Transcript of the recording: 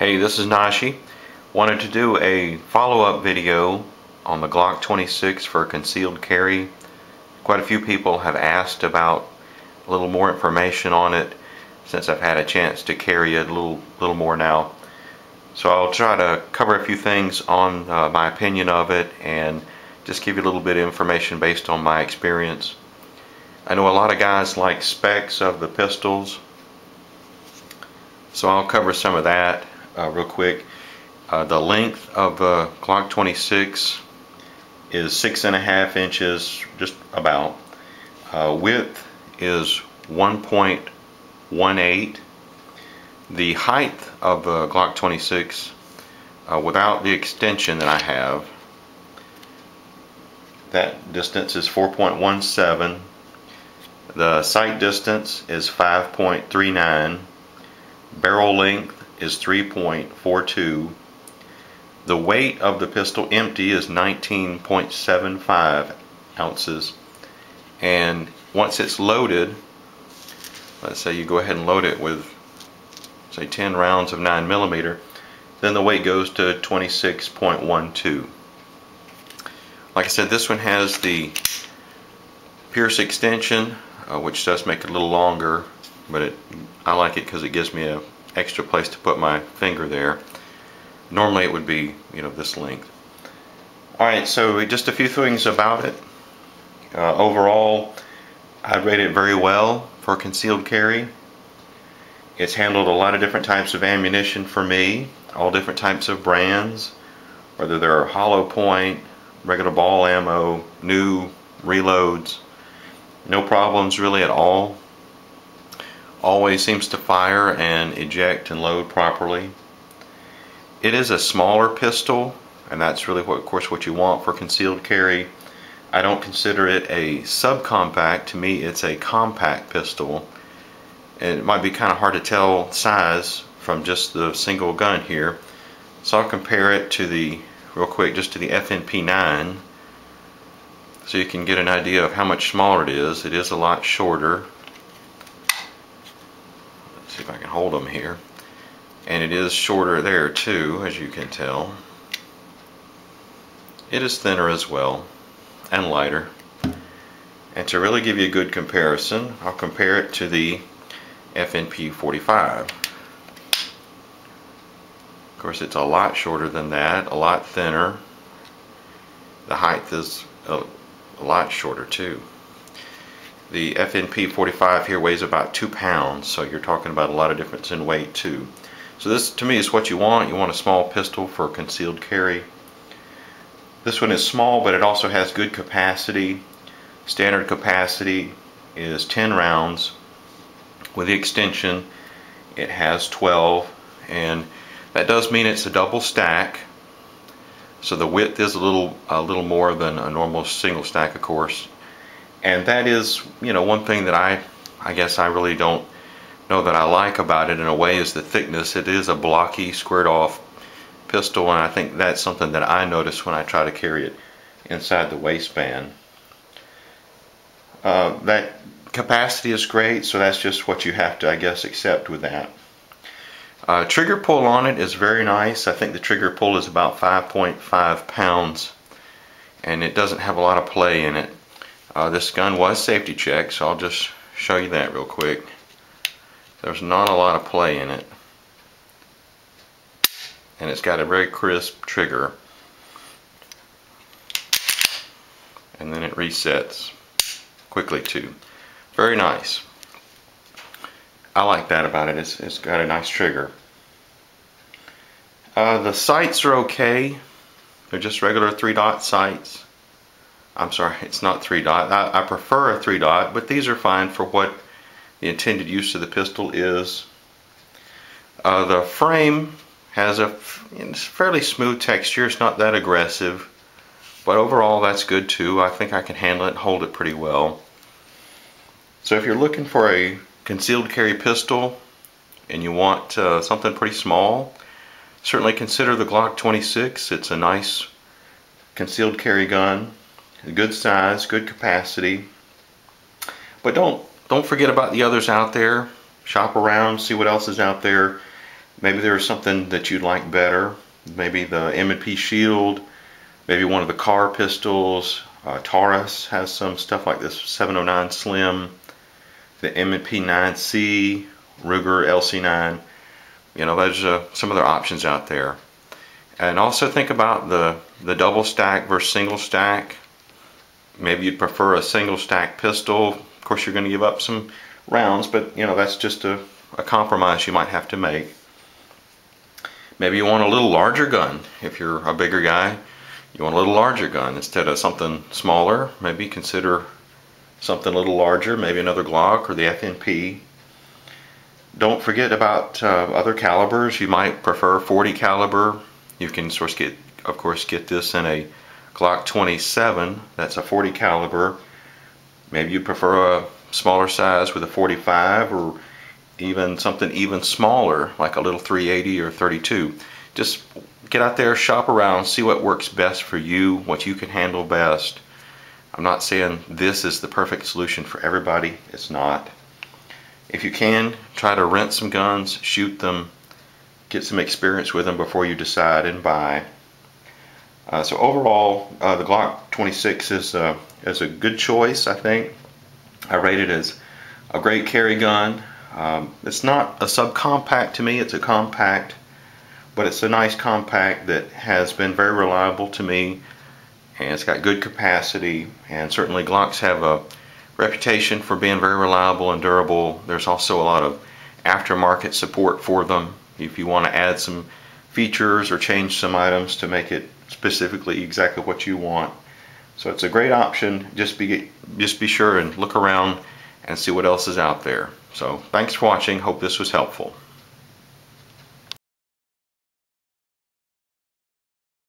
Hey, this is Nashi. Wanted to do a follow-up video on the Glock 26 for concealed carry. Quite a few people have asked about a little more information on it since I've had a chance to carry it a little more now. So I'll try to cover a few things on my opinion of it and just give you a little bit of information based on my experience. I know a lot of guys like specs of the pistols, so I'll cover some of that real quick. The length of the Glock 26 is 6.5 inches, just about. Width is 1.18. The height of the Glock 26 without the extension that I have, that distance is 4.17. The sight distance is 5.39. Barrel length is 3.42. The weight of the pistol empty is 19.75 ounces. And once it's loaded, let's say you go ahead and load it with, say, 10 rounds of 9mm, then the weight goes to 26.12. Like I said, this one has the Pierce extension, which does make it a little longer, but I like it because it gives me an extra place to put my finger there. Normally it would be, this length. Alright, so just a few things about it. Overall, I'd rate it very well for concealed carry. It's handled a lot of different types of ammunition for me, all different types of brands, whether they're hollow point, regular ball ammo, new reloads. No problems really at all. Always seems to fire and eject and load properly. It is a smaller pistol, and that's really of course what you want for concealed carry. I don't consider it a subcompact. To me, it's a compact pistol. And it might be kind of hard to tell size from just the single gun here. So I'll compare it to real quick, just to the FNP9, so you can get an idea of how much smaller it is. It is a lot shorter. Let's see if I can hold them here. And it is shorter there too, as you can tell. It is thinner as well, and lighter. And to really give you a good comparison, I'll compare it to the FNP 45. Of course, it's a lot shorter than that, a lot thinner. The height is a lot shorter too. The FNP 45 here weighs about 2 pounds, so you're talking about a lot of difference in weight too. So this, to me, is what you want. You want a small pistol for concealed carry. This one is small, but it also has good capacity. Standard capacity is 10 rounds. With the extension, it has 12, and that does mean it's a double stack. So the width is a little more than a normal single stack, of course. And that is, one thing that I guess I really don't know that I like about it in a way is the thickness. It is a blocky, squared off pistol, and I think that's something that I notice when I try to carry it inside the waistband. That capacity is great, so that's just what you have to, I guess, accept with that. Trigger pull on it is very nice. I think the trigger pull is about 5.5 pounds, and it doesn't have a lot of play in it. This gun was safety checked, so I'll just show you that real quick. There's not a lot of play in it, and it's got a very crisp trigger, and then it resets quickly too. Very nice. I like that about it. It's got a nice trigger. The sights are okay. They're just regular 3-dot sights. I'm sorry, it's not 3-dot. I prefer a 3-dot, but these are fine for what the intended use of the pistol is. The frame has a fairly smooth texture. It's not that aggressive, but overall that's good too. I think I can handle it and hold it pretty well. So if you're looking for a concealed carry pistol and you want something pretty small, certainly consider the Glock 26. It's a nice concealed carry gun, a good size, good capacity. But don't forget about the others out there. Shop around, see what else is out there. Maybe there's something that you'd like better. Maybe the M&P Shield, maybe one of the car pistols. Taurus has some stuff like this 709 Slim, the M&P 9C, Ruger LC9. You know, there's some other options out there. And also think about the double stack versus single stack. Maybe you'd prefer a single stack pistol. Of course, you're going to give up some rounds, but you know, that's just a compromise you might have to make. Maybe you want a little larger gun. If you're a bigger guy, you want a little larger gun instead of something smaller. Maybe consider something a little larger, maybe another Glock or the FNP. Don't forget about other calibers. You might prefer 40 caliber. You can of course get this in a Glock 27. That's a 40 caliber. Maybe you prefer a smaller size with a 45, or even something even smaller like a little 380 or 32. Just get out there, shop around, see what works best for you, what you can handle best. I'm not saying this is the perfect solution for everybody. It's not. If you can, try to rent some guns, shoot them, get some experience with them before you decide and buy. So overall, the Glock 26 is a good choice, I think. I rate it as a great carry gun. It's not a subcompact to me, it's a compact, but it's a nice compact that has been very reliable to me, and it's got good capacity, and certainly Glocks have a reputation for being very reliable and durable. There's also a lot of aftermarket support for them if you want to add some features or change some items to make it specifically exactly what you want. So it's a great option. Just be sure and look around and see what else is out there. So thanks for watching. Hope this was helpful.